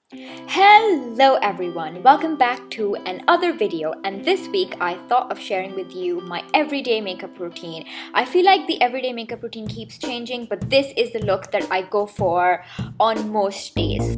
Hello everyone, welcome back to another video, and this week I thought of sharing with you my everyday makeup routine. I feel like the everyday makeup routine keeps changing, but this is the look that I go for on most days.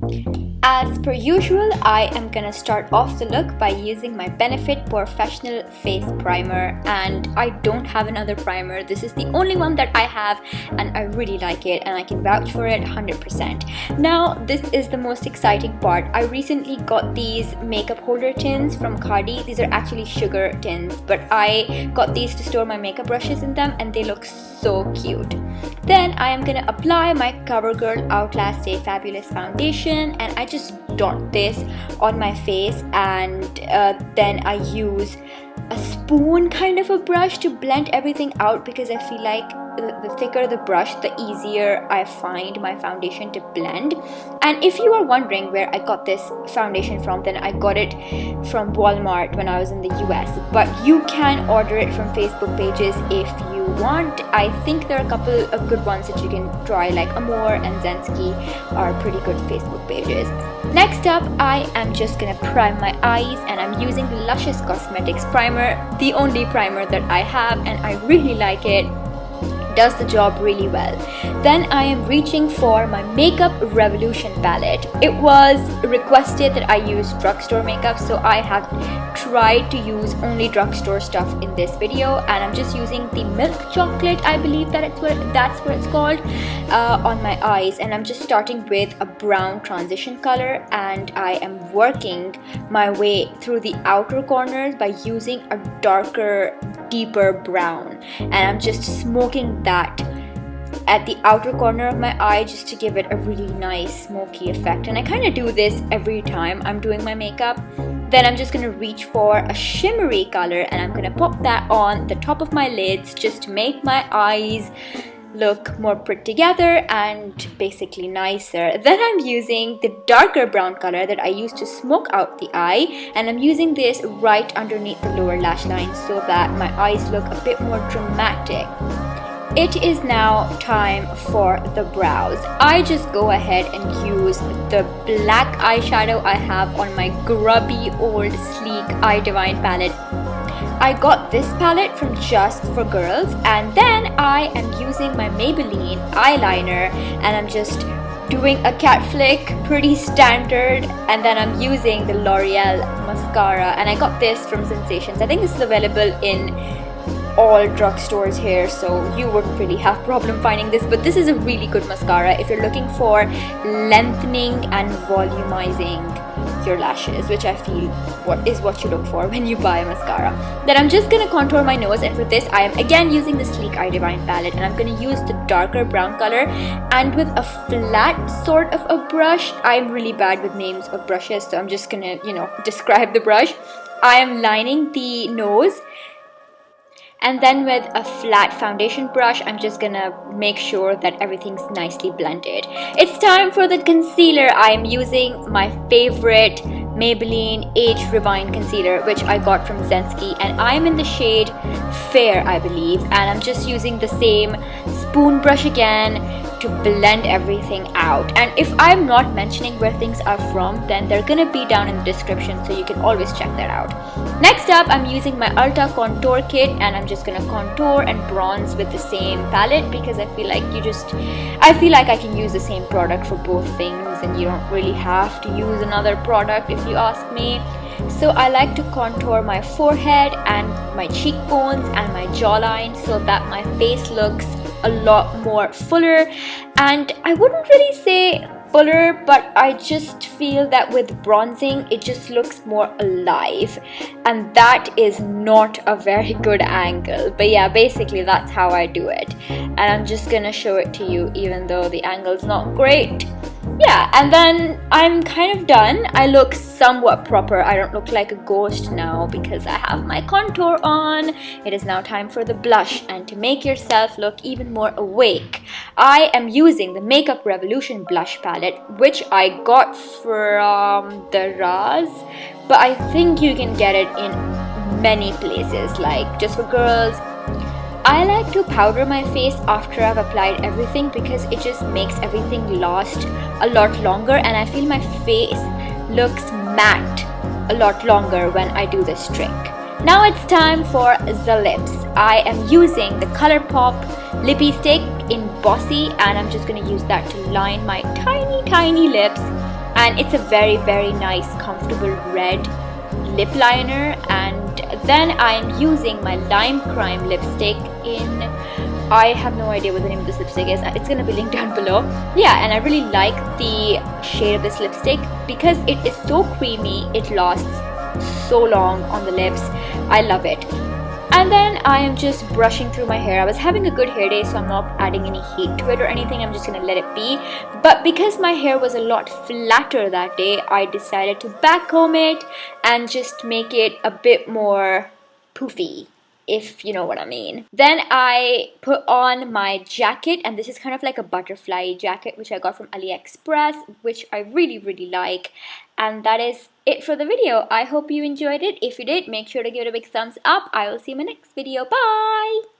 As per usual, I am gonna start off the look by using my Benefit Porefessional Face Primer, and I don't have another primer. This is the only one that I have and I really like it and I can vouch for it 100%. Now, this is the most exciting part. I recently got these makeup holder tins from Cardi. These are actually sugar tins, but I got these to store my makeup brushes in them and they look so cute. Then I am gonna apply my CoverGirl Outlast Stay Fabulous foundation, and I just dot this on my face, and then I use a spoon kind of a brush to blend everything out, because I feel like the thicker the brush, the easier I find my foundation to blend. And if you are wondering where I got this foundation from, then I got it from Walmart when I was in the US, but you can order it from Facebook pages if you want. I think there are a couple of good ones that you can try, like Amor and Zensky are pretty good Facebook pages. Next up, I am just gonna prime my eyes, and I'm using the Luscious Cosmetics primer, the only primer that I have, and I really like it. Does the job really well. Then I am reaching for my Makeup Revolution palette. It was requested that I use drugstore makeup, so I have tried to use only drugstore stuff in this video, and I'm just using the milk chocolate, I believe that's what it's called, on my eyes. And I'm just starting with a brown transition color, and I am working my way through the outer corners by using a darker, deeper brown, and I'm just smoking that at the outer corner of my eye just to give it a really nice smoky effect. And I kind of do this every time I'm doing my makeup. Then I'm just gonna reach for a shimmery color, and I'm gonna pop that on the top of my lids just to make my eyes look more put together and basically nicer. Then I'm using the darker brown color that I used to smoke out the eye, and I'm using this right underneath the lower lash line so that my eyes look a bit more dramatic. It is now time for the brows. I just go ahead and use the black eyeshadow I have on my grubby old sleek iDivine palette. I got this palette from Just for Girls, and then I am using my Maybelline eyeliner, and I'm just doing a cat flick, pretty standard, and then I'm using the L'Oreal mascara, and I got this from Sensations. I think this is available in all drugstores here, so you wouldn't really have problem finding this, but this is a really good mascara if you're looking for lengthening and volumizing your lashes, which I feel is what you look for when you buy a mascara. Then I'm just gonna contour my nose, and for this I am again using the sleek iDivine palette, and I'm gonna use the darker brown color, and with a flat sort of a brush. I'm really bad with names of brushes, so I'm just gonna describe the brush. I am lining the nose, and then with a flat foundation brush, I'm just gonna make sure that everything's nicely blended. It's time for the concealer. I am using my favorite Maybelline Age Rewind concealer, which I got from Zensky, and I'm in the shade Fair, I believe, and I'm just using the same spoon brush again to blend everything out. And if I'm not mentioning where things are from, then they're gonna be down in the description, so you can always check that out. Next up, I'm using my Ulta Contour kit, and I'm just gonna contour and bronze with the same palette, because I feel like I can use the same product for both things, and you don't really have to use another product if you ask me. So I like to contour my forehead and my cheekbones and my jawline so that my face looks a lot more fuller. And I wouldn't really say fuller, but I just feel that with bronzing it just looks more alive, and that is not a very good angle. But yeah, basically that's how I do it, and I'm just gonna show it to you even though the angle's not great. Yeah, and then I'm kind of done. I look somewhat proper. I don't look like a ghost now because I have my contour on. It is now time for the blush, and to make yourself look even more awake, I am using the Makeup Revolution blush palette, which I got from Daraz, but I think you can get it in many places, like Just for Girls. I like to powder my face after I've applied everything because it just makes everything last a lot longer, and I feel my face looks matte a lot longer when I do this trick. Now it's time for the lips. I am using the ColourPop lippie stick in Bossy, and I'm just going to use that to line my tiny lips. And it's a very nice, comfortable red lip liner. And then I'm using my Lime Crime lipstick in, I have no idea what the name of this lipstick is. It's gonna be linked down below. Yeah, and I really like the shade of this lipstick because it is so creamy. It lasts so long on the lips. I love it. And then I am just brushing through my hair. I was having a good hair day, so I'm not adding any heat to it or anything. I'm just gonna let it be. But because my hair was a lot flatter that day, I decided to backcomb it and just make it a bit more poofy, if you know what I mean. Then I put on my jacket, and this is kind of like a butterfly jacket which I got from AliExpress, which I really like. And that is it for the video. I hope you enjoyed it. If you did, make sure to give it a big thumbs up. I will see you in my next video. Bye!